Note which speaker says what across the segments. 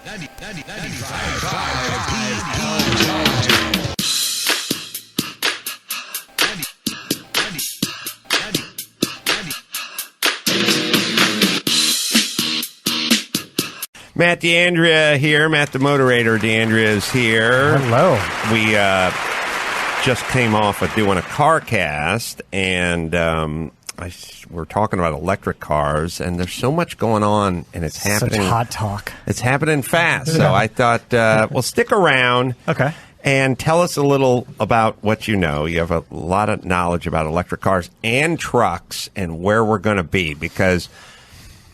Speaker 1: Matt D'Andrea here. Matt the Moderator D'Andrea is here.
Speaker 2: Hello.
Speaker 1: We just came off of doing a car cast, and we're talking about electric cars, and there's so much going on, and it's happening.
Speaker 2: Such hot talk.
Speaker 1: It's happening fast, so I thought, well, stick around.
Speaker 2: Okay.
Speaker 1: And tell us a little about what you know. You have a lot of knowledge about electric cars and trucks and where we're going to be, because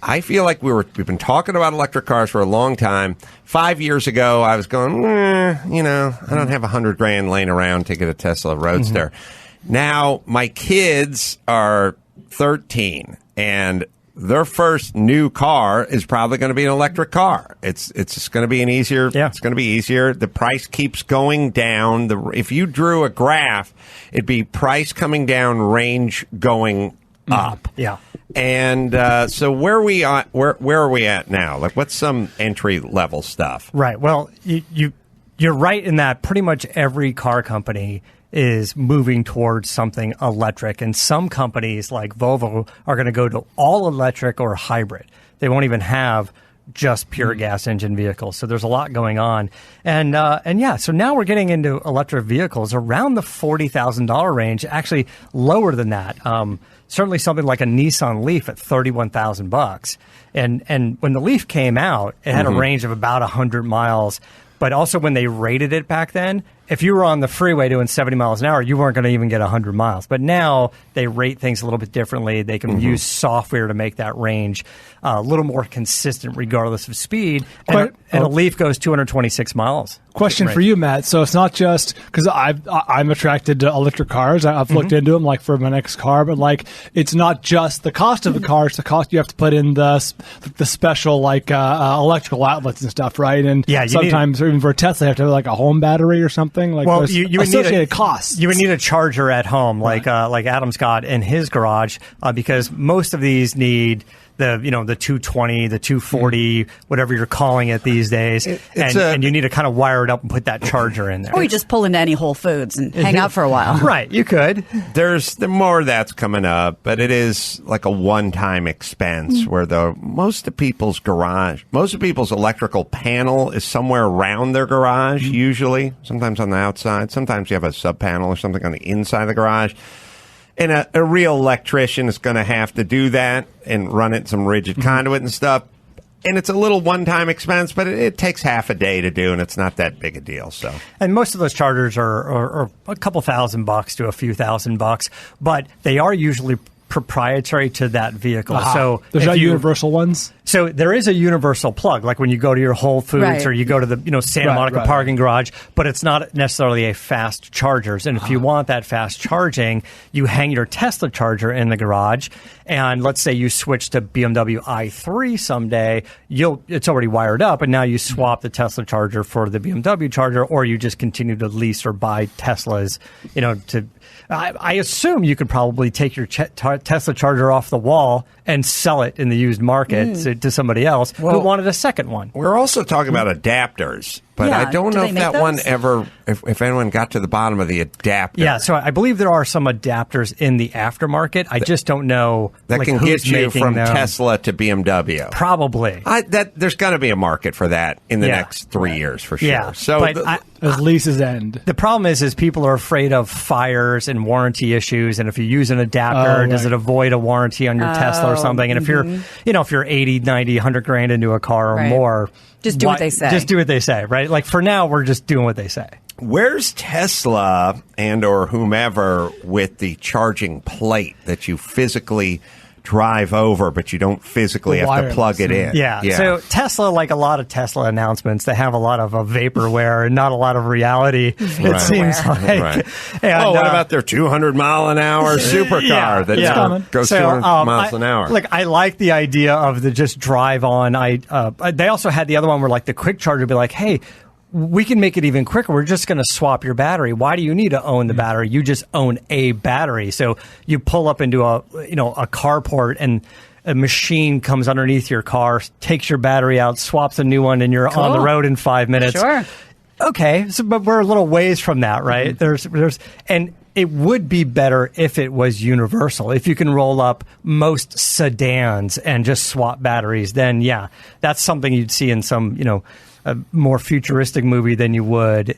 Speaker 1: I feel like we've been talking about electric cars for a long time. 5 years ago, I was going, I don't have $100,000 laying around to get a Tesla Roadster. Mm-hmm. Now, my kids are 13, and their first new car is probably going to be an electric car. It's just going to be It's going to be easier. The price keeps going down. If you drew a graph, it'd be price coming down, range going up.
Speaker 2: Yeah.
Speaker 1: And so where are we at now? Like, what's some entry level stuff?
Speaker 2: Right. Well, you're right in that pretty much every car company is moving towards something electric, and some companies like Volvo are going to go to all electric or hybrid. They won't even have just pure gas engine vehicles. So there's a lot going on. And so now we're getting into electric vehicles around the $40,000 range, actually lower than that. Certainly something like a Nissan Leaf at $31,000. And when the Leaf came out, it had a range of about 100 miles. But also when they rated it back then, if you were on the freeway doing 70 miles an hour, you weren't going to even get 100 miles. But now they rate things a little bit differently. They can use software to make that range a little more consistent regardless of speed. And a Leaf goes 226 miles.
Speaker 3: Question for you, Matt. So it's not just because I'm attracted to electric cars. I've looked into them, like for my next car, but like it's not just the cost of the car; it's the cost you have to put in the special like electrical outlets and stuff, right? And sometimes even for a Tesla, you have to have like a home battery or something. Like,
Speaker 2: well, you would need
Speaker 3: costs.
Speaker 2: You would need a charger at home, like Adam's got in his garage, because most of these need the 220, the 240, whatever you're calling it these days, and you need to kind of wire it up and put that charger in there.
Speaker 4: Or you just pull into any Whole Foods and hang out for a while.
Speaker 2: Right, you could.
Speaker 1: There's more of that's coming up, but it is like a one-time expense where most of people's electrical panel is somewhere around their garage, usually, sometimes on the outside. Sometimes you have a sub-panel or something on the inside of the garage. And a real electrician is going to have to do that and run it in some rigid conduit and stuff. And it's a little one-time expense, but it takes half a day to do, and it's not that big a deal. So,
Speaker 2: and most of those chargers are a couple $1,000 to a few $1,000, but they are usually proprietary to that vehicle. So
Speaker 3: there's not universal ones.
Speaker 2: So there is a universal plug, like when you go to your Whole Foods or you go to the Santa Monica parking garage, but it's not necessarily a fast charger. And if you want that fast charging, you hang your Tesla charger in the garage, and let's say you switch to BMW i3 someday, it's already wired up, and now you swap the Tesla charger for the BMW charger, or you just continue to lease or buy Teslas, I assume you could probably take your Tesla charger off the wall and sell it in the used market to somebody else who wanted a second one.
Speaker 1: We're also talking about adapters, but I don't know if that one ever, if anyone got to the bottom of the adapter.
Speaker 2: Yeah, so I believe there are some adapters in the aftermarket. I just don't know
Speaker 1: that can get you from Tesla to BMW.
Speaker 2: Probably.
Speaker 1: There's going to be a market for that in the next 3 years for sure.
Speaker 2: Yeah,
Speaker 1: so
Speaker 3: as leases end.
Speaker 2: The problem is people are afraid of fires and warranty issues, and if you use an adapter, does it avoid a warranty on your Tesla or something? And if you're 80, 90, 100 grand into a car or more,
Speaker 4: just do what they say.
Speaker 2: Just do what they say, right? Like for now, we're just doing what they say.
Speaker 1: Where's Tesla and or whomever with the charging plate that you physically drive over, but you don't physically have to plug it in?
Speaker 2: Yeah. So Tesla, like a lot of Tesla announcements, they have a lot of vaporware and not a lot of reality, it seems like.
Speaker 1: Right. And, what about their 200-mile-an-hour supercar that goes 200 miles an hour?
Speaker 2: I like the idea of the just drive on. They also had the other one where like the quick charger would be like, hey, we can make it even quicker. We're just going to swap your battery. Why do you need to own the battery? You just own a battery. So you pull up into a carport, and a machine comes underneath your car, takes your battery out, swaps a new one, and you're on the road in 5 minutes.
Speaker 4: Sure.
Speaker 2: Okay, but we're a little ways from that, right? And it would be better if it was universal. If you can roll up most sedans and just swap batteries, then yeah, that's something you'd see in some, a more futuristic movie than you would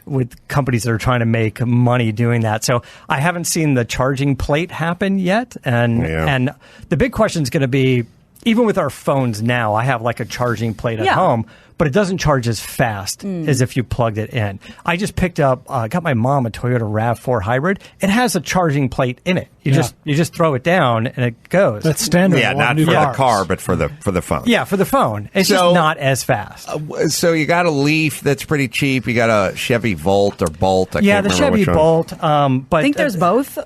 Speaker 2: with companies that are trying to make money doing that. So I haven't seen the charging plate happen yet, and the big question is going to be, even with our phones now, I have like a charging plate at home, but it doesn't charge as fast as if you plugged it in. I just picked up, got my mom a Toyota RAV4 hybrid. It has a charging plate in it. You just throw it down and it goes.
Speaker 3: That's standard.
Speaker 1: Yeah, not for the car, but for the phone.
Speaker 2: Yeah, for the phone. It's just not as fast.
Speaker 1: So you got a Leaf that's pretty cheap. You got a Chevy Volt or Bolt. I can't
Speaker 2: the
Speaker 1: remember
Speaker 2: Chevy Bolt. But
Speaker 4: I think there's both.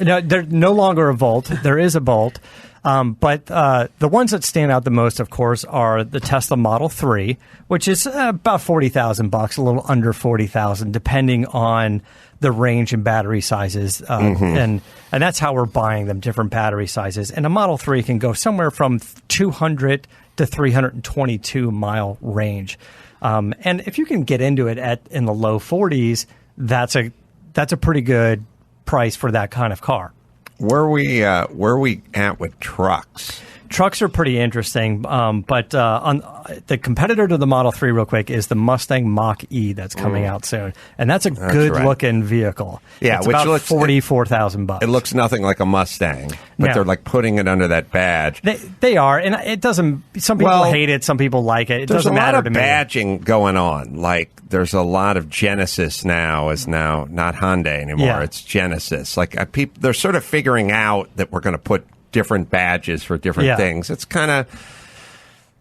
Speaker 2: No, there's no longer a Volt. There is a Bolt. But the ones that stand out the most, of course, are the Tesla Model 3, which is about $40,000, a little under $40,000, depending on the range and battery sizes. And that's how we're buying them, different battery sizes. And a Model 3 can go somewhere from 200 to 322 mile range. And if you can get into it in the low 40s, that's a pretty good price for that kind of car.
Speaker 1: Where are we at with trucks?
Speaker 2: Trucks are pretty interesting, but on the competitor to the Model 3, real quick, is the Mustang Mach-E that's coming out soon, and that's a good-looking vehicle. Yeah, it's about $44,000.
Speaker 1: It looks nothing like a Mustang, but they're like putting it under that badge.
Speaker 2: They are, and it doesn't. Some people hate it, some people like it. It doesn't matter to me.
Speaker 1: There's a lot of badging going on. Like there's a lot of Genesis now is now not Hyundai anymore. Yeah. It's Genesis. Like they're sort of figuring out that we're going to put different badges for different things. It's kind of,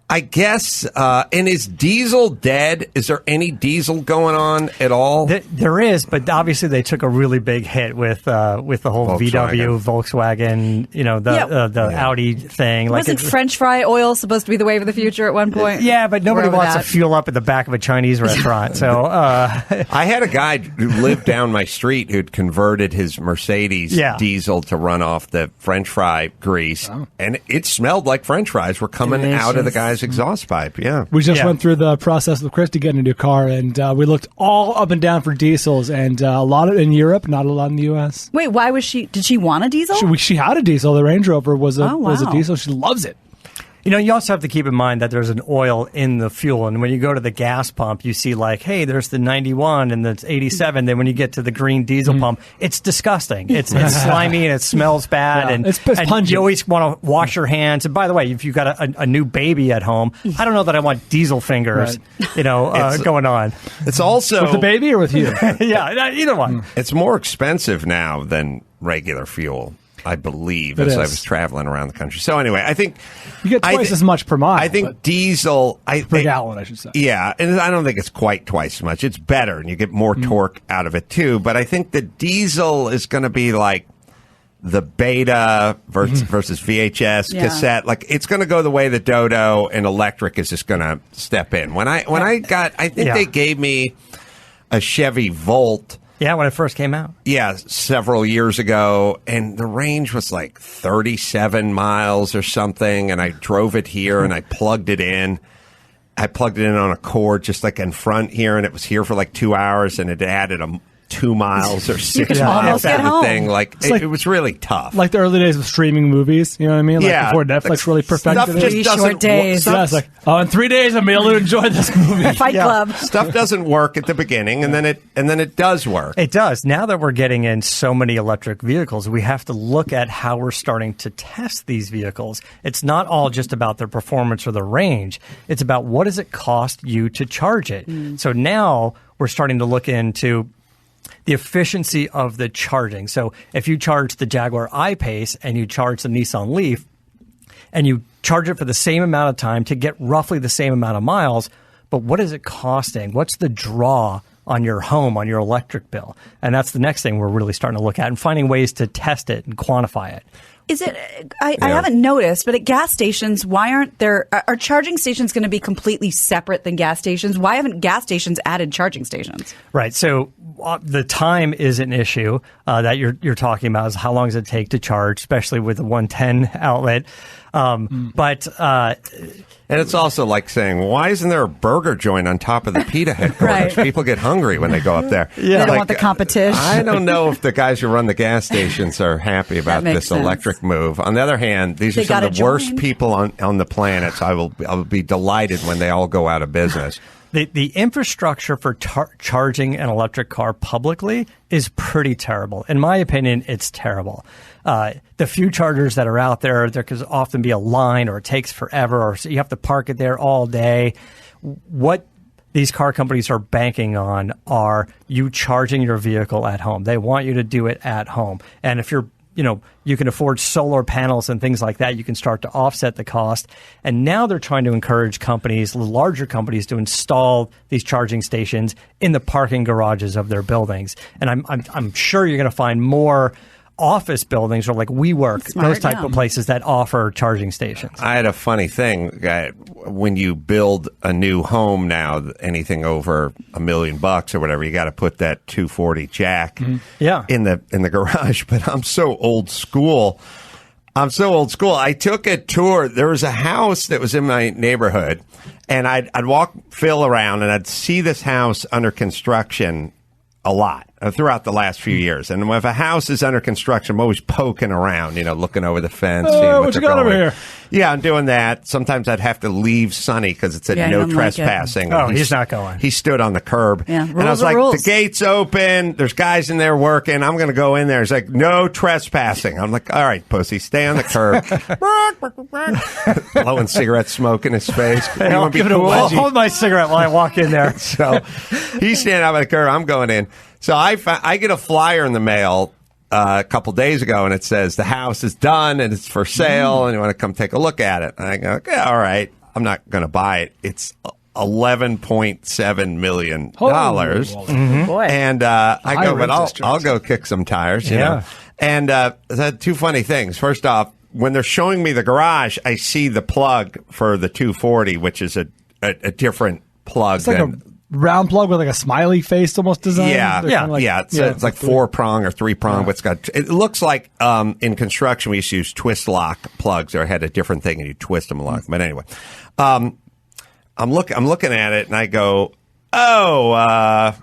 Speaker 1: I guess, and is diesel dead? Is there any diesel going on at all?
Speaker 2: There is, but obviously they took a really big hit with the whole Volkswagen, the Audi thing.
Speaker 4: Wasn't French fry oil supposed to be the wave of the future at one point?
Speaker 2: Yeah, but nobody wants to fuel up at the back of a Chinese restaurant. So
Speaker 1: I had a guy who lived down my street who'd converted his Mercedes diesel to run off the French fry grease, and it smelled like French fries were coming out of the guy's exhaust pipe. Yeah,
Speaker 3: we just went through the process with Chris to get a new car, and we looked all up and down for diesels, and a lot in Europe, not a lot in the U.S.
Speaker 4: Wait, why was she? Did she want a diesel?
Speaker 3: She had a diesel. The Range Rover was a diesel. She loves it.
Speaker 2: You also have to keep in mind that there's an oil in the fuel. And when you go to the gas pump, you see like, hey, there's the 91 and the 87. Then when you get to the green diesel pump, it's disgusting. It's slimy and it smells bad.
Speaker 3: Yeah,
Speaker 2: and
Speaker 3: it's pungent.
Speaker 2: You always want to wash your hands. And by the way, if you've got a new baby at home, I don't know that I want diesel fingers, going on.
Speaker 1: It's also...
Speaker 3: With the baby or with you?
Speaker 2: Yeah, either one.
Speaker 1: It's more expensive now than regular fuel, I believe, as I was traveling around the country. So anyway, I think
Speaker 3: you get twice as much per mile.
Speaker 1: I think diesel
Speaker 3: per gallon, I should say.
Speaker 1: Yeah, and I don't think it's quite twice as much. It's better, and you get more torque out of it too. But I think the diesel is going to be like the Beta versus VHS cassette. Like it's going to go the way the Dodo, and electric is just going to step in. When I think they gave me a Chevy Volt.
Speaker 2: Yeah, when it first came out.
Speaker 1: Yeah, several years ago, and the range was like 37 miles or something, and I drove it here, and I plugged it in. I plugged it in on a cord just like in front here, and it was here for like 2 hours, and it added 2 miles or 6 miles
Speaker 4: to
Speaker 1: the thing. Like it was really tough.
Speaker 3: Like the early days of streaming movies, you know what I mean? Like before Netflix really perfected it.
Speaker 4: 3 short days.
Speaker 3: It's like, in 3 days I'm able to enjoy this movie.
Speaker 4: Fight Club.
Speaker 1: Stuff doesn't work at the beginning, and then it does work.
Speaker 2: It does. Now that we're getting in so many electric vehicles, we have to look at how we're starting to test these vehicles. It's not all just about their performance or the range. It's about what does it cost you to charge it. So now we're starting to look into the efficiency of the charging. So if you charge the Jaguar I-Pace and you charge the Nissan Leaf and you charge it for the same amount of time to get roughly the same amount of miles, but what is it costing? What's the draw on your home, on your electric bill? And that's the next thing we're really starting to look at and finding ways to test it and quantify it.
Speaker 4: Is it? I haven't noticed, but at gas stations, why aren't there? Are charging stations going to be completely separate than gas stations? Why haven't gas stations added charging stations?
Speaker 2: Right. So the time is an issue that you're talking about. Is how long does it take to charge, especially with the 110 outlet? But
Speaker 1: and it's also like saying, why isn't there a burger joint on top of the PETA headquarters?
Speaker 4: Right.
Speaker 1: People get hungry when they go up there.
Speaker 4: They don't want the competition.
Speaker 1: I don't know if the guys who run the gas stations are happy about this electric move. On the other hand, these are some of the worst people on the planet, so I will be delighted when they all go out of business.
Speaker 2: The infrastructure for charging an electric car publicly is pretty terrible. In my opinion, it's terrible. The few chargers that are out there can often be a line, or it takes forever, or so you have to park it there all day. What these car companies are banking on are you charging your vehicle at home. They want you to do it at home. And if you can afford solar panels and things like that, you can start to offset the cost. And now they're trying to encourage companies, larger companies, to install these charging stations in the parking garages of their buildings. And I'm sure you're going to find more office buildings or like WeWork, those type of places that offer charging stations.
Speaker 1: I had a funny thing. When you build a new home now, anything over $1 million or whatever, you got to put that 240 jack in the garage. But I'm so old school. I took a tour. There was a house that was in my neighborhood, and I'd walk Phil around, and I'd see this house under construction a lot throughout the last few years. And if a house is under construction, I'm always poking around, looking over the fence.
Speaker 3: What you got over here?
Speaker 1: Yeah, I'm doing that. Sometimes I'd have to leave Sonny because it said no trespassing.
Speaker 2: He's not going.
Speaker 1: He stood on the curb.
Speaker 4: Yeah,
Speaker 1: and I was like, the gate's open. There's guys in there working. I'm going to go in there. He's like, no trespassing. I'm like, all right, pussy, stay on the curb. Blowing cigarette smoke in his face.
Speaker 2: I'll hold my cigarette while I walk in there.
Speaker 1: So he's standing out by the curb. I'm going in. So I get a flyer in the mail a couple days ago, and it says the house is done and it's for sale, and you want to come take a look at it. And I go, okay, all right. I'm not going to buy it. It's $11.7 million.
Speaker 4: Boy.
Speaker 1: And I go, but I'll go kick some tires, you know. And two funny things. First off, when they're showing me the garage, I see the plug for the 240, which is a different plug.
Speaker 3: It's like a round plug with like a smiley face almost design.
Speaker 1: It's like 4-prong or 3-prong, but it looks like in construction we used to use twist lock plugs, or it had a different thing and you twist them along. But anyway, I'm looking at it and I go, I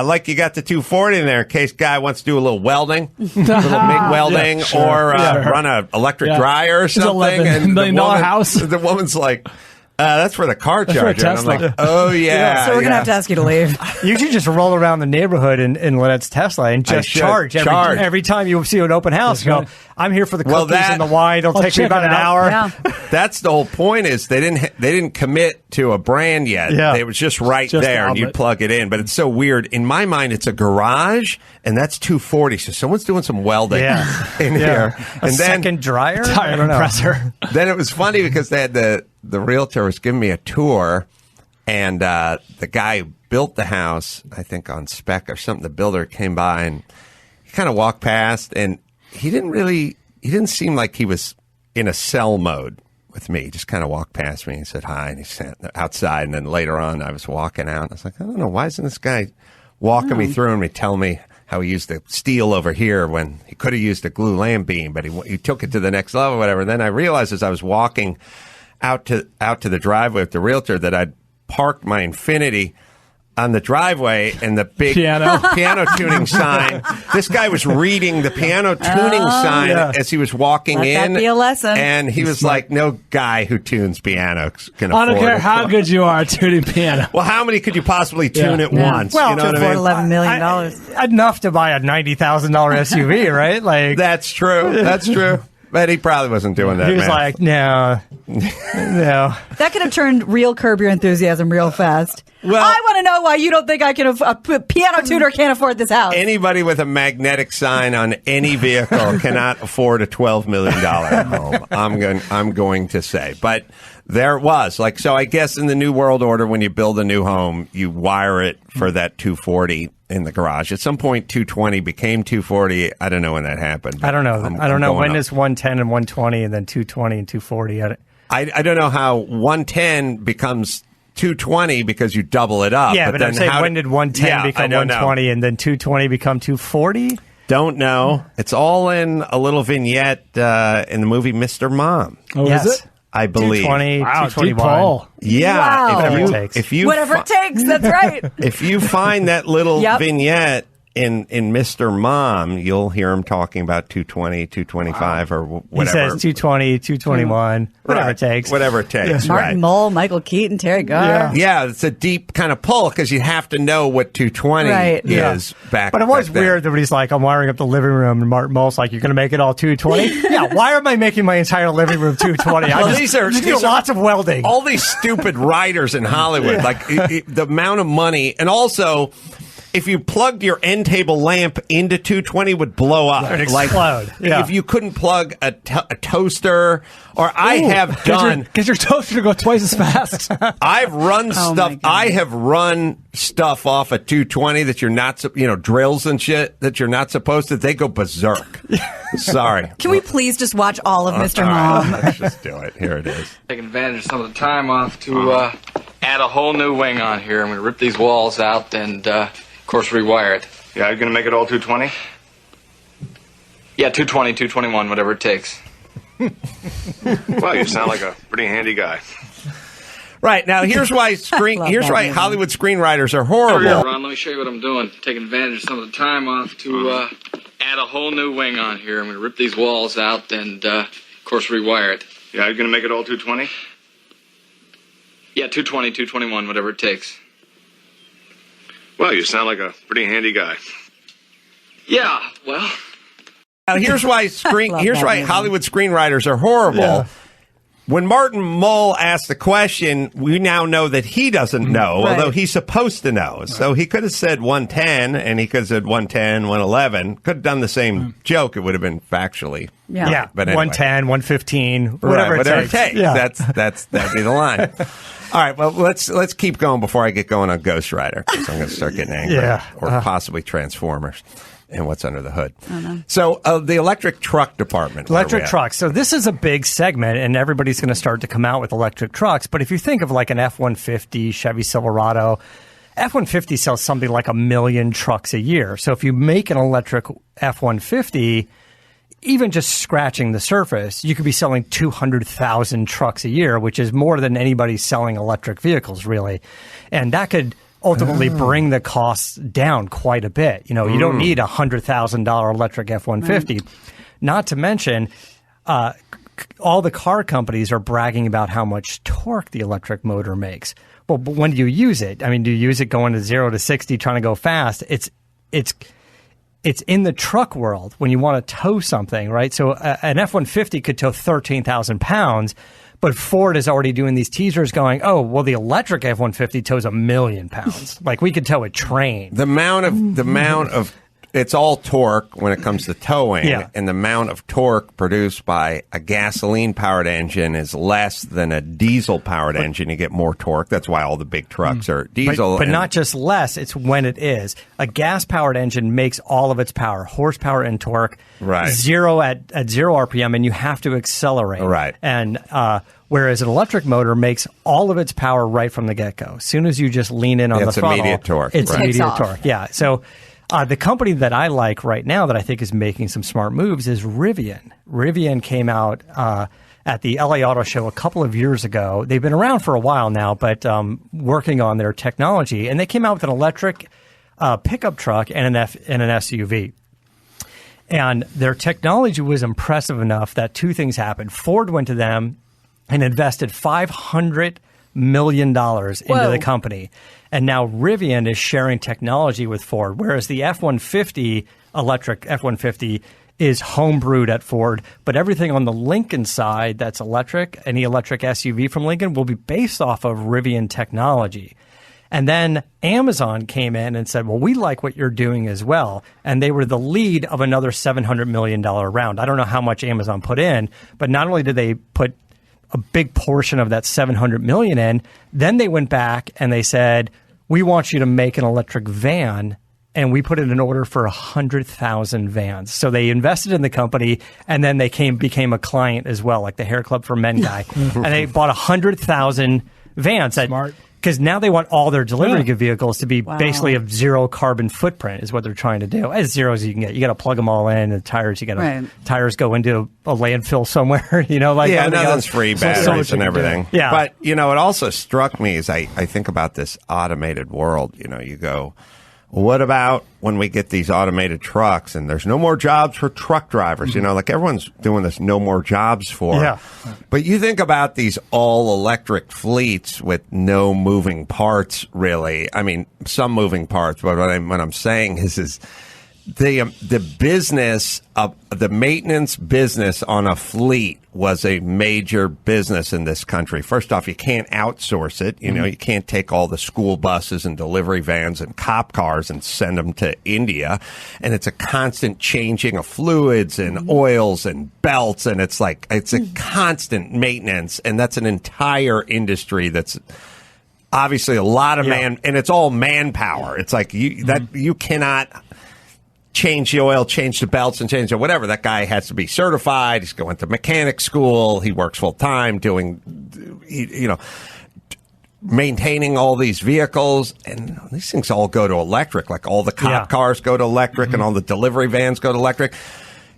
Speaker 1: like you got the 240 in there in case guy wants to do a little welding, MIG welding, run an electric dryer or something.
Speaker 3: $11 million house.
Speaker 1: The woman's like, that's for the car charger. And I'm like, oh, yeah.
Speaker 4: So we're going to have to ask you to leave.
Speaker 2: You should just roll around the neighborhood in Lynette's Tesla and just charge every time you see an open house. Go, I'm here for the cookies and the wine. It'll take me about an hour.
Speaker 4: Yeah.
Speaker 1: That's the whole point, is they didn't commit to a brand yet. Yeah. It was just there, and you'd plug it in. But it's so weird. In my mind, it's a garage, and that's 240. So someone's doing some welding in here.
Speaker 2: And second dryer?
Speaker 3: Tire compressor.
Speaker 1: Then it was funny because they had the realtor was giving me a tour, and the guy who built the house, I think on spec or something, the builder came by and he kind of walked past, and he didn't seem like he was in a sell mode with me. He just kind of walked past me and said hi, and he sat outside. And then later on, I was walking out. I was like, I don't know, why isn't this guy walking me through and telling me how he used the steel over here when he could have used a glue lamp beam, but he took it to the next level, whatever. And then I realized as I was walking out to the driveway with the realtor that I'd parked my Infiniti on the driveway, and the big piano tuning sign. This guy was reading the piano tuning sign as he was walking in.
Speaker 4: That be a lesson.
Speaker 1: And he was like, no guy who tunes piano can afford it.
Speaker 3: I don't care how good you are at tuning piano.
Speaker 1: Well, how many could you possibly tune at once?
Speaker 2: Well,
Speaker 1: you know
Speaker 4: to afford $11 million.
Speaker 2: Enough to buy a $90,000 SUV, right? Like
Speaker 1: That's true. That's true. But he probably wasn't doing that.
Speaker 2: He was like, no.
Speaker 4: That could have turned real Curb Your Enthusiasm real fast.
Speaker 1: Well,
Speaker 4: I want to know why you don't think I can a piano tuner can't afford this house.
Speaker 1: Anybody with a magnetic sign on any vehicle cannot afford a $12 million home. I'm going to say, but there it was. So I guess in the new world order, when you build a new home, you wire it for that 240. in the garage. At some point, 220 became 240. I don't know when that happened.
Speaker 2: I don't know. I don't know when
Speaker 1: up.
Speaker 2: is 110 and 120 and then 220 and 240.
Speaker 1: I don't know how 110 becomes 220 because you double it up.
Speaker 2: Yeah, but I'm saying when did 110 become 120 and then 220 become 240?
Speaker 1: Don't know. It's all in a little vignette in the movie Mr. Mom.
Speaker 3: Oh,
Speaker 2: Yes.
Speaker 3: is it?
Speaker 1: I believe.
Speaker 2: 220,
Speaker 3: Wow, deep
Speaker 2: 221.
Speaker 3: Paul.
Speaker 1: Yeah.
Speaker 4: Wow.
Speaker 2: Whatever it takes.
Speaker 1: If you
Speaker 4: Whatever it takes. That's right.
Speaker 1: if you find that little
Speaker 4: Yep.
Speaker 1: vignette in Mr. Mom, you'll hear him talking about 220, 225 or
Speaker 2: He
Speaker 1: whatever.
Speaker 2: says 220, 221, whatever
Speaker 1: Right.
Speaker 2: it takes.
Speaker 1: Whatever it takes,
Speaker 4: Martin
Speaker 1: right.
Speaker 4: Mull, Michael Keaton, Terry Garr.
Speaker 1: Yeah, it's a deep kind of pull because you have to know what 220
Speaker 4: Right.
Speaker 1: is back.
Speaker 2: But it was
Speaker 1: back then.
Speaker 2: weird that he's like, I'm wiring up the living room, and Martin Mull's like, you're going to make it all 220? Yeah, why am I making my entire living room 220?
Speaker 1: Well,
Speaker 2: I just,
Speaker 1: these are
Speaker 2: do lots of welding.
Speaker 1: All these stupid writers in Hollywood, like the amount of money, and also if you plugged your end table lamp into 220, would blow up.
Speaker 2: It would explode. Yeah.
Speaker 1: If you couldn't plug a toaster, or I have done.
Speaker 3: Get your toaster to go twice as fast.
Speaker 1: I've run
Speaker 4: Oh,
Speaker 1: stuff.
Speaker 4: my
Speaker 1: I
Speaker 4: goodness.
Speaker 1: have run stuff off a 220 that you're not, drills and shit that you're not supposed to. They go berserk. Sorry.
Speaker 4: Can we please just watch all of Mr.
Speaker 1: All right,
Speaker 4: Mom?
Speaker 1: let's just do it. Here it is.
Speaker 5: Taking advantage of some of the time off to add a whole new wing on here. I'm going to rip these walls out and, of course, rewire it.
Speaker 6: Yeah, you're going to make it all 220?
Speaker 5: Yeah, 220, 221, whatever it takes.
Speaker 6: Well, you sound like a pretty handy guy.
Speaker 1: Right now, here's why
Speaker 4: Love
Speaker 1: here's
Speaker 4: that
Speaker 1: why
Speaker 4: movie.
Speaker 1: Hollywood screenwriters are
Speaker 5: Here,
Speaker 1: horrible.
Speaker 5: Ron, let me show you what I'm doing. Taking advantage of some of the time off to add a whole new wing on here. I'm going to rip these walls out and, of course, rewire it.
Speaker 6: Yeah, you're going to make it all 220?
Speaker 5: Yeah, 220, 221, whatever it takes.
Speaker 6: Well, you sound like a pretty handy guy.
Speaker 5: Yeah, well...
Speaker 1: Now, here's why
Speaker 4: Love
Speaker 1: here's
Speaker 4: that
Speaker 1: why
Speaker 4: movie.
Speaker 1: Hollywood screenwriters are horrible.
Speaker 2: Yeah.
Speaker 1: When Martin Mull asked the question, we now know that he doesn't know,
Speaker 4: Right.
Speaker 1: although he's supposed to know. So he could have said 110, and he could have said 110, 111. Could have done the same joke. It would have been factually.
Speaker 4: Yeah.
Speaker 2: Yeah,
Speaker 1: But anyway.
Speaker 2: 110, 115,
Speaker 1: Right,
Speaker 2: whatever it takes. Yeah.
Speaker 1: That'd be the line. All right, well, let's keep going before I get going on Ghost Rider. So I'm going to start getting angry.
Speaker 2: Yeah.
Speaker 1: Or possibly Transformers and what's under the hood.
Speaker 4: know.
Speaker 1: So the electric truck department. where are we
Speaker 2: Electric
Speaker 1: at?
Speaker 2: trucks. So this is a big segment, and everybody's going to start to come out with electric trucks. But if you think of like an F-150, Chevy Silverado, F-150 sells something like 1 million trucks a year. So if you make an electric F-150, even just scratching the surface, you could be selling 200,000 trucks a year, which is more than anybody selling electric vehicles, really. And that could ultimately bring the costs down quite a bit. You know, you don't need a $100,000 electric F-150. Not to mention, all the car companies are bragging about how much torque the electric motor makes. Well, but when do you use it? I mean, do you use it going to 0 to 60 trying to go fast? It's in the truck world when you want to tow something, right? So an F-150 could tow 13,000 pounds, but Ford is already doing these teasers going, oh, well, the electric F-150 tows 1 million pounds. Like we could tow a train.
Speaker 1: The amount of it's all torque when it comes to towing,
Speaker 2: Yeah.
Speaker 1: and the amount of torque produced by a gasoline-powered engine is less than a diesel-powered engine. You get more torque. That's why all the big trucks are diesel.
Speaker 2: But
Speaker 1: and-
Speaker 2: not just less, it's when it is. A gas-powered engine makes all of its power, horsepower and torque,
Speaker 1: Right.
Speaker 2: zero at 0 RPM, and you have to accelerate.
Speaker 1: Right.
Speaker 2: And whereas an electric motor makes all of its power right from the get-go. As soon as you just lean in on
Speaker 1: It's
Speaker 2: the throttle,
Speaker 1: immediate torque,
Speaker 2: it's
Speaker 1: right.
Speaker 2: immediate
Speaker 4: Takes off.
Speaker 2: torque. Yeah. So the company that I like right now that I think is making some smart moves is Rivian. Rivian came out at the LA Auto Show a couple of years ago. They've been around for a while now, but working on their technology. And they came out with an electric pickup truck and an SUV. And their technology was impressive enough that two things happened. Ford went to them and invested $500 million into
Speaker 4: Whoa.
Speaker 2: the company. And now Rivian is sharing technology with Ford, whereas the F-150, electric F-150, is homebrewed at Ford. But everything on the Lincoln side that's electric, any electric SUV from Lincoln, will be based off of Rivian technology. And then Amazon came in and said, well, we like what you're doing as well. And they were the lead of another $700 million round. I don't know how much Amazon put in, but not only did they put a big portion of that $700 million in, then they went back and they said, we want you to make an electric van and we put in an order for 100,000 vans. So they invested in the company, and then they became a client as well, like the Hair Club for Men guy. And they bought 100,000 vans.
Speaker 3: Smart.
Speaker 2: Because now they want all their delivery vehicles to be basically of zero carbon footprint is what they're trying to do. As zero as you can get. You got to plug them all in. And the tires, tires go into a landfill somewhere.
Speaker 1: Nothing's free, batteries and everything.
Speaker 2: Yeah.
Speaker 1: But, it also struck me as I think about this automated world. You go, what about when we get these automated trucks and there's no more jobs for truck drivers? Like everyone's doing this no more jobs for.
Speaker 2: Yeah.
Speaker 1: But you think about these all-electric fleets with no moving parts, really. I mean, some moving parts, but what I'm saying is the business of the maintenance business on a fleet was a major business in this country. First off, you can't outsource it. You can't take all the school buses and delivery vans and cop cars and send them to India. And it's a constant changing of fluids and oils and belts. And it's a constant maintenance. And that's an entire industry that's obviously a lot of and it's all manpower. It's like you cannot change the oil, change the belts, and change whatever. That guy has to be certified. He's going to mechanic school. He works full time doing, maintaining all these vehicles. And these things all go to electric. Like all the cop cars go to electric and all the delivery vans go to electric.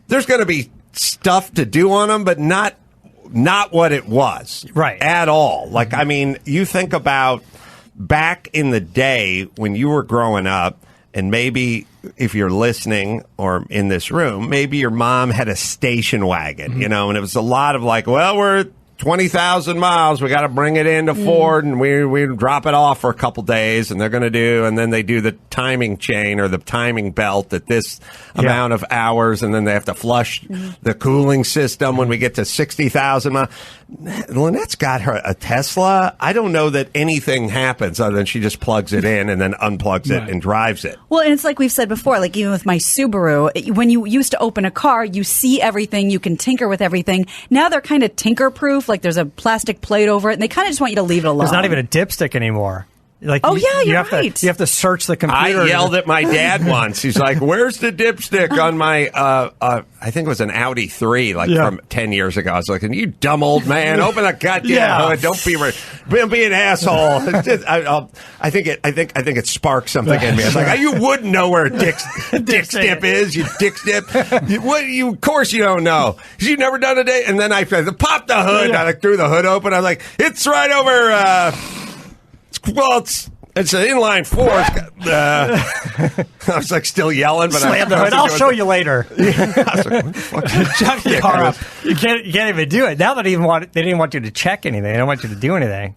Speaker 1: There's going to be stuff to do on them, but not what it was.
Speaker 2: Right.
Speaker 1: At all. Like, I mean, you think about back in the day when you were growing up, and maybe if you're listening or in this room, maybe your mom had a station wagon, and it was a lot of like, well, we're 20,000 miles. We got to bring it into Ford, and we drop it off for a couple days, and they're going to do, and then they do the timing chain or the timing belt at this amount of hours, and then they have to flush the cooling system when we get to 60,000 miles. Lynette's got a Tesla. I don't know that anything happens other than she just plugs it in and then unplugs it and drives it.
Speaker 4: Well, and it's like we've said before, like even with my Subaru, when you used to open a car, you see everything, you can tinker with everything. Now they're kind of tinker-proof, like there's a plastic plate over it, and they kind of just want you to leave it alone.
Speaker 2: There's not even a dipstick anymore. Like,
Speaker 4: you're right.
Speaker 2: You have to search the computer.
Speaker 1: I yelled at my dad once. He's like, "Where's the dipstick on my?" I think it was an Audi 3, from 10 years ago. I was like, "You dumb old man, open the goddamn hood! Don't be an asshole." I think it sparked something in me. I was like, "You wouldn't know where a dick dip is, you dick dip. Of course you don't know. You've never done a day." And then I popped the hood. I threw the hood open. I was like, "It's right over." Well, it's an inline four. I was like still yelling, but
Speaker 2: slam the hood. I'll show you later.
Speaker 1: I was like, what the fuck?
Speaker 2: Chuck the car up. You can't even do it now. They didn't want you to check anything. They don't want you to do anything.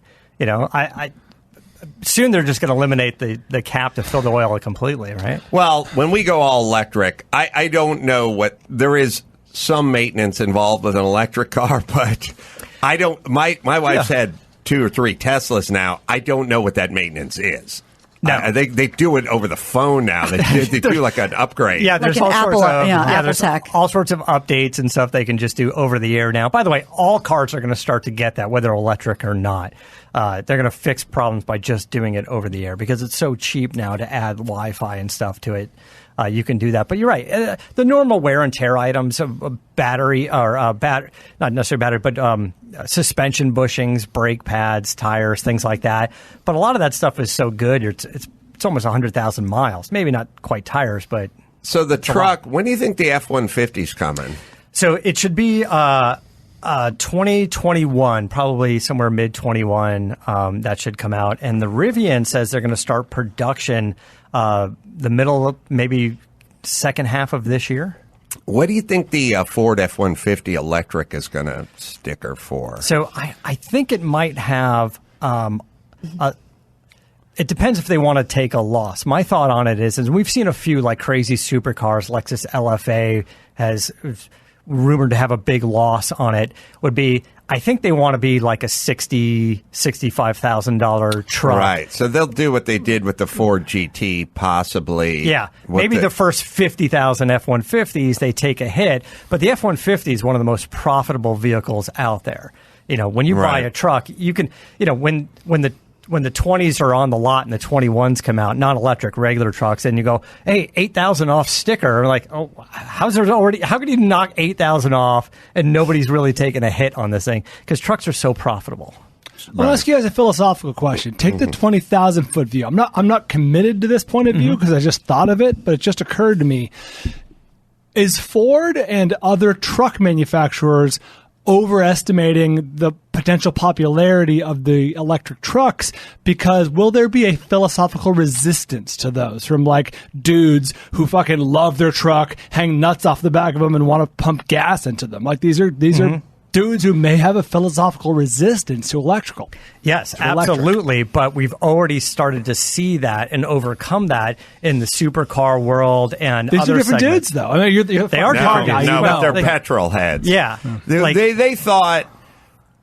Speaker 2: Soon they're just going to eliminate the cap to fill the oil completely, right?
Speaker 1: Well, when we go all electric, I don't know what there is. Some maintenance involved with an electric car, but I don't. My wife's had 2 or 3 Teslas now. I don't know what that maintenance is. No, they do it over the phone now. They do like an upgrade.
Speaker 2: Yeah, there's
Speaker 4: like
Speaker 2: all sorts of
Speaker 4: Apple Tech.
Speaker 2: All sorts of updates and stuff they can just do over the air now. By the way, all cars are going to start to get that, whether electric or not. They're going to fix problems by just doing it over the air because it's so cheap now to add Wi-Fi and stuff to it. You can do that. But you're right. The normal wear and tear items, battery or not necessarily battery, but suspension bushings, brake pads, tires, things like that. But a lot of that stuff is so good. It's almost 100,000 miles. Maybe not quite tires, but
Speaker 1: so the truck. When do you think the F-150 is coming?
Speaker 2: So it should be 2021, probably somewhere mid 21. That should come out. And the Rivian says they're going to start production the middle, maybe second half of this year.
Speaker 1: What do you think the Ford F-150 electric is going to sticker for?
Speaker 2: So I think it might have it depends if they want to take a loss. My thought on it is we've seen a few like crazy supercars. Lexus LFA has rumored to have a big loss on it. Would be, I think they want to be like a $65,000 truck.
Speaker 1: Right. So they'll do what they did with the Ford GT, possibly.
Speaker 2: Yeah. Maybe the first 50,000 F-150s, they take a hit. But the F-150 is one of the most profitable vehicles out there. When you buy a truck, you can, when when the 20s are on the lot and the 21s come out, non-electric, regular trucks, and you go, hey, 8,000 off sticker. Like, oh, how can you knock 8,000 off and nobody's really taking a hit on this thing? Because trucks are so profitable.
Speaker 3: I'll ask you guys a philosophical question. Take the 20,000 foot view. I'm not committed to this point of view because I just thought of it, but it just occurred to me. Is Ford and other truck manufacturers overestimating the potential popularity of the electric trucks? Because will there be a philosophical resistance to those from like dudes who fucking love their truck, hang nuts off the back of them, and want to pump gas into them? Like these are dudes who may have a philosophical resistance to electrical.
Speaker 2: Yes,
Speaker 3: to electric.
Speaker 2: absolutely. But we've already started to see that and overcome that in the supercar world and
Speaker 3: These
Speaker 2: other
Speaker 3: are different
Speaker 2: segments.
Speaker 3: dudes, though. I mean,
Speaker 2: They are car guys.
Speaker 1: No, but they're
Speaker 2: Like,
Speaker 1: petrol heads.
Speaker 2: Yeah.
Speaker 1: They thought,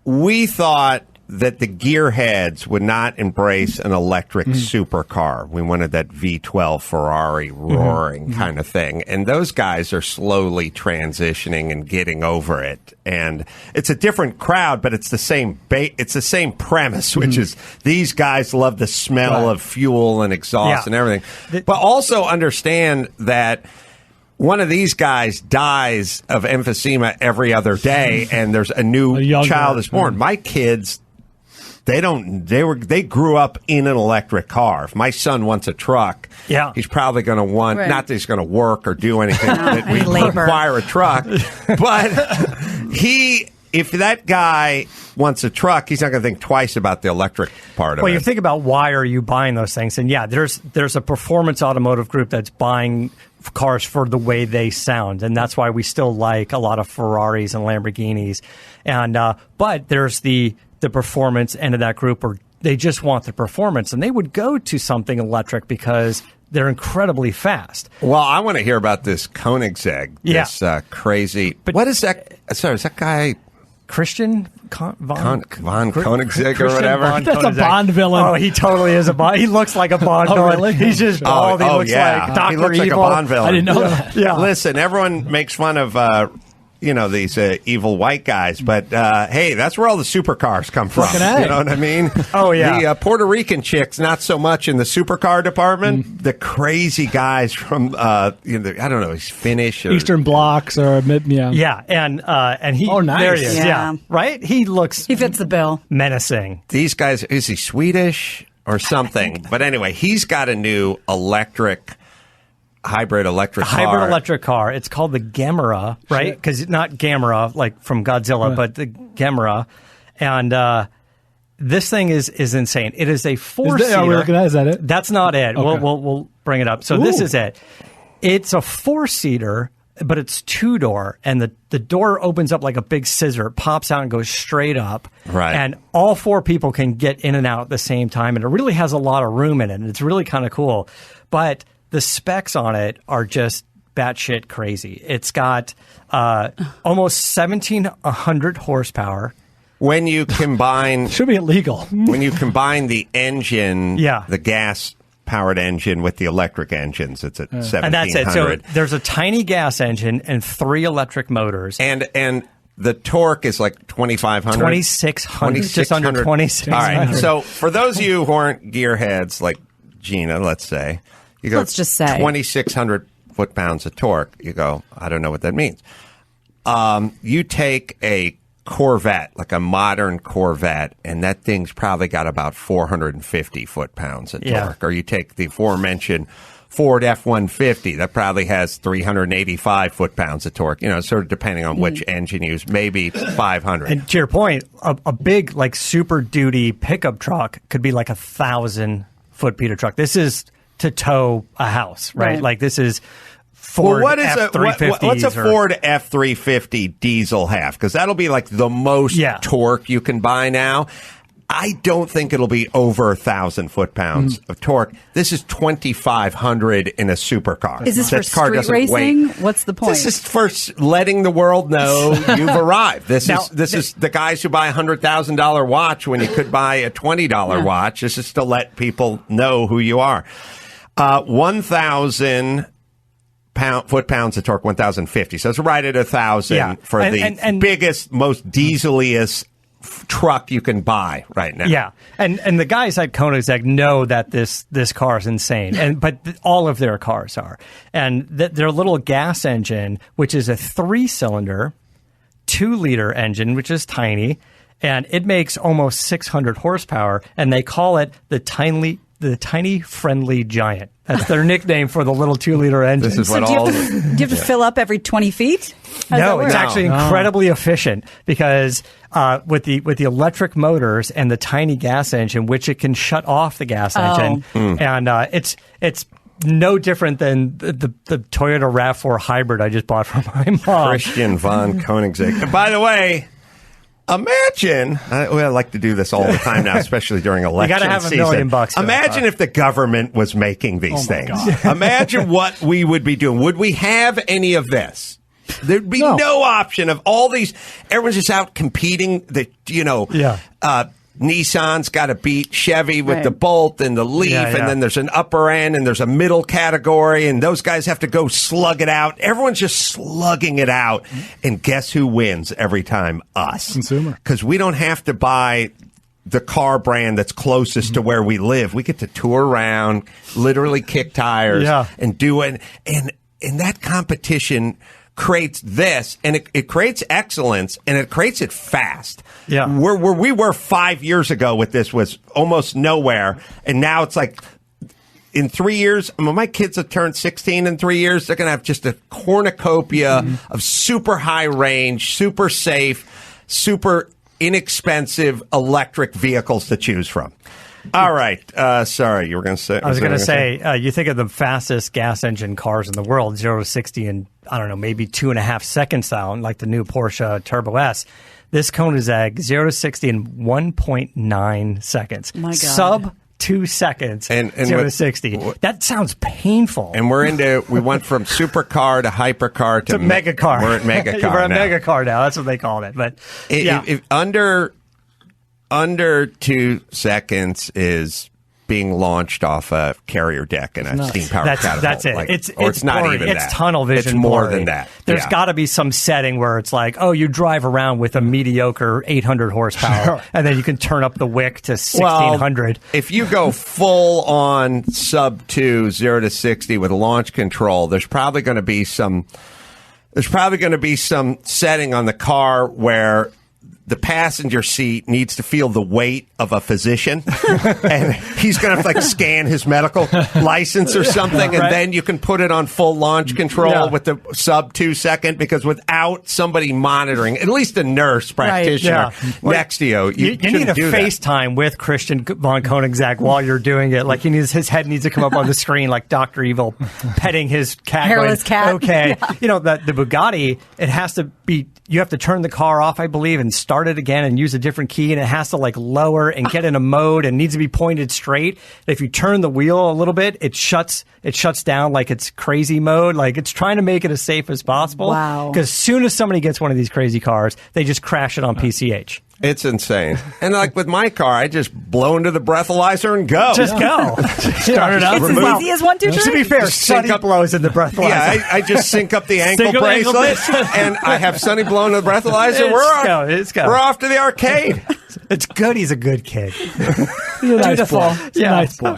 Speaker 1: we thought that the gearheads would not embrace an electric supercar. We wanted that V12 Ferrari roaring kind of thing. And those guys are slowly transitioning and getting over it. And it's a different crowd, but it's the same it's the same premise, which is these guys love the smell of fuel and exhaust and everything. But also understand that one of these guys dies of emphysema every other day, and there's a new child is born. My kids, they grew up in an electric car. If my son wants a truck, he's probably going to want, not that he's going to work or do anything that we require a truck, but if that guy wants a truck, he's not going to think twice about the electric part of it.
Speaker 2: Well, you think about why are you buying those things, and there's a performance automotive group that's buying cars for the way they sound, and that's why we still like a lot of Ferraris and Lamborghinis, and but there's the performance end of that group where they just want the performance, and they would go to something electric because they're incredibly fast.
Speaker 1: Well, I want to hear about this Koenigsegg, this crazy. But what is that? Sorry, is that guy
Speaker 2: Christian von
Speaker 1: Koenigsegg or whatever?
Speaker 3: That's a Bond villain.
Speaker 2: Oh, he totally is a Bond. He looks like a Bond villain.
Speaker 3: Really?
Speaker 2: He's just bald. He looks like Dr.
Speaker 1: He looks
Speaker 2: Evil.
Speaker 1: like a Bond villain.
Speaker 3: I didn't know that.
Speaker 2: Yeah.
Speaker 1: Listen, everyone makes fun of these evil white guys, but hey, that's where all the supercars come from. You know what I mean?
Speaker 2: Oh, yeah.
Speaker 1: The Puerto Rican chicks, not so much in the supercar department. The crazy guys from I don't know, he's Finnish or
Speaker 3: Eastern blocks or and
Speaker 2: he
Speaker 3: nice.
Speaker 2: there he is,
Speaker 4: Yeah.
Speaker 2: right? He
Speaker 4: fits the bill.
Speaker 2: menacing.
Speaker 1: These guys, is he Swedish or something? But anyway, he's got a new hybrid electric car.
Speaker 2: It's called the Gamera, right? Because not Gamera like from Godzilla, but the Gamera. And this thing is insane. It is a 4-seater.
Speaker 3: Are we looking at? Is that it?
Speaker 2: That's not it.
Speaker 3: Okay.
Speaker 2: We'll bring it up. So this is it. It's a 4-seater, but it's 2-door, and the door opens up like a big scissor. It pops out and goes straight up.
Speaker 1: Right.
Speaker 2: And all 4 people can get in and out at the same time, and it really has a lot of room in it, and it's really kind of cool. But the specs on it are just batshit crazy. It's got almost 1,700 horsepower.
Speaker 1: When you combine
Speaker 3: Should be illegal.
Speaker 1: when you combine the engine,
Speaker 2: Yeah.
Speaker 1: the gas-powered engine with the electric engines, it's at 1,700.
Speaker 2: And that's it. So there's a tiny gas engine and 3 electric motors.
Speaker 1: And the torque is like 2,500?
Speaker 2: 2,600. Just under 2,600.
Speaker 1: All right. So for those of you who aren't gearheads like Gina, let's say, you go,
Speaker 4: Let's just say
Speaker 1: 2,600 foot-pounds of torque. You go, I don't know what that means. You take a Corvette, like a modern Corvette, and that thing's probably got about 450 foot-pounds of torque. Or you take the aforementioned Ford F-150, that probably has 385 foot-pounds of torque, sort of depending on which engine you use, maybe 500.
Speaker 2: And to your point, a big, like, Super Duty pickup truck could be like 1,000 foot-Peter truck. This is to tow a house, right? Like, this is Ford F-350s.
Speaker 1: What's a Ford F-350 diesel have? Because that'll be like the most torque you can buy now. I don't think it'll be over 1,000 foot-pounds of torque. This is 2,500 in a supercar.
Speaker 4: Is this for street racing? What's the point?
Speaker 1: This is for letting the world know you've arrived. This is the guys who buy a $100,000 watch when you could buy a $20 watch. This is to let people know who you are. 1,000 foot-pounds of torque, 1,050. So it's right at 1,000 for the biggest, most dieseliest truck you can buy right now.
Speaker 2: Yeah, and the guys at Koenigsegg know that this car is insane, but all of their cars are. And their little gas engine, which is a 3-cylinder, 2-liter engine, which is tiny, and it makes almost 600 horsepower, and they call it the tiny friendly giant. That's their nickname for the little 2-liter engine.
Speaker 1: This is what
Speaker 4: do you have to fill up every 20 feet?
Speaker 2: No, it's actually incredibly efficient because with the electric motors and the tiny gas engine, which it can shut off the gas engine, and it's no different than the Toyota RAV4 hybrid I just bought from my mom.
Speaker 1: Christian von Koenigsegg. And by the way, imagine, I like to do this all the time now, especially during election season.
Speaker 2: You got to have $1 million.
Speaker 1: Imagine if the government was making these things. Imagine what we would be doing. Would we have any of this? There'd be no option of all these. Everyone's just out competing. Nissan's got to beat Chevy with the Bolt and the Leaf, and then there's an upper end and there's a middle category, and those guys have to go slug it out. Everyone's just slugging it out, and guess who wins every time? Us.
Speaker 3: Consumer.
Speaker 1: Because we don't have to buy the car brand that's closest to where we live. We get to tour around, literally kick tires, and do it. And that competition creates this, and it creates excellence, and it creates it fast.
Speaker 2: Yeah.
Speaker 1: Where we were 5 years ago with this was almost nowhere, and now it's like in 3 years, my kids have turned 16 in 3 years, they're going to have just a cornucopia of super high range, super safe, super inexpensive electric vehicles to choose from. All right. Sorry, you were going to say.
Speaker 2: I was going to say, you think of the fastest gas engine cars in the world, 0 to 60 in, I don't know, maybe 2.5 seconds sound, like the new Porsche Turbo S. This Koenigsegg, 0 to 60 in 1.9 seconds.
Speaker 4: My God.
Speaker 2: Sub 2 seconds,
Speaker 1: and
Speaker 2: 0 to 60. That sounds painful.
Speaker 1: And we went from supercar to hypercar to
Speaker 2: megacar.
Speaker 1: We're at megacar
Speaker 2: We're at
Speaker 1: now.
Speaker 2: megacar now. That's what they called it. But
Speaker 1: if under 2 seconds is being launched off a carrier deck and a steam-powered catapult.
Speaker 2: That's it.
Speaker 1: It's not
Speaker 2: blurry.
Speaker 1: even that.
Speaker 2: It's tunnel vision.
Speaker 1: It's more
Speaker 2: blurry.
Speaker 1: than that.
Speaker 2: There's got to be some setting where it's like, oh, you drive around with a mediocre 800 horsepower, and then you can turn up the wick to 1600.
Speaker 1: Well, if you go full on sub 2, 0 to 60 with launch control, there's probably going to be some setting on the car where the passenger seat needs to feel the weight of a physician, and he's going to scan his medical license or something, and then you can put it on full launch control with the sub 2 second, because without somebody monitoring, at least a nurse practitioner next to you, you
Speaker 2: need a FaceTime with Christian von Koenigsegg while you're doing it. Like his head needs to come up on the screen like Dr. Evil petting his cat.
Speaker 4: Hairless cat.
Speaker 2: Okay. Yeah. The Bugatti, it has to be, you have to turn the car off, I believe, and start it again and use a different key, and it has to lower and get in a mode and needs to be pointed straight. If you turn the wheel a little bit, it shuts down like it's crazy mode. Like it's trying to make it as safe as possible.
Speaker 4: Wow.
Speaker 2: Because as soon as somebody gets one of these crazy cars, they just crash it on PCH.
Speaker 1: It's insane. And with my car, I just blow into the breathalyzer and go.
Speaker 2: Just go.
Speaker 3: Start it up.
Speaker 4: It's as easy as 1, 2, 3.
Speaker 2: To be fair, Sonny blows in the breathalyzer.
Speaker 1: Yeah, I just sync up the ankle bracelet, and I have Sonny blowing the breathalyzer. We're off to the arcade.
Speaker 2: It's good. He's a good kid.
Speaker 3: He's a nice boy. He's a nice boy.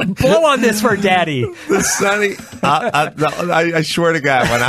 Speaker 2: Blow on this for Daddy.
Speaker 1: The Sonny, I swear to God, when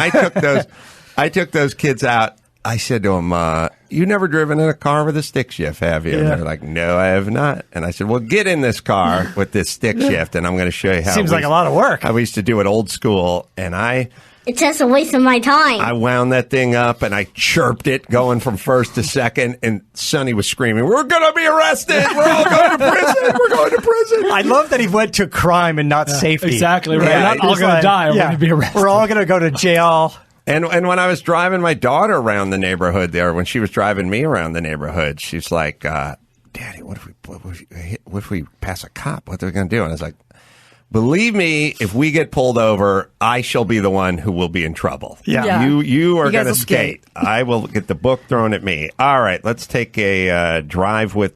Speaker 1: I took those kids out, I said to them, you never driven in a car with a stick shift, have you? And they're like, no, I have not. And I said, well, get in this car with this stick shift, and I'm going to show you how.
Speaker 2: Seems like a lot of work.
Speaker 1: How we used to do it old school. And
Speaker 7: it's just a waste of my time.
Speaker 1: I wound that thing up, and I chirped it going from first to second, and Sonny was screaming, we're going to be arrested. We're all going to prison. We're going to prison.
Speaker 2: I love that he went to crime and not safety.
Speaker 3: Exactly right.
Speaker 1: Yeah,
Speaker 3: We're not all going to die. We're going to be arrested.
Speaker 2: We're all going to go to jail.
Speaker 1: And when I was driving my daughter around the neighborhood there, when she was driving me around the neighborhood, she's like, Daddy, what if we pass a cop? What are we going to do? And I was like, believe me, if we get pulled over, I shall be the one who will be in trouble.
Speaker 2: Yeah.
Speaker 1: You are going to skate. I will get the book thrown at me. All right, let's take a drive with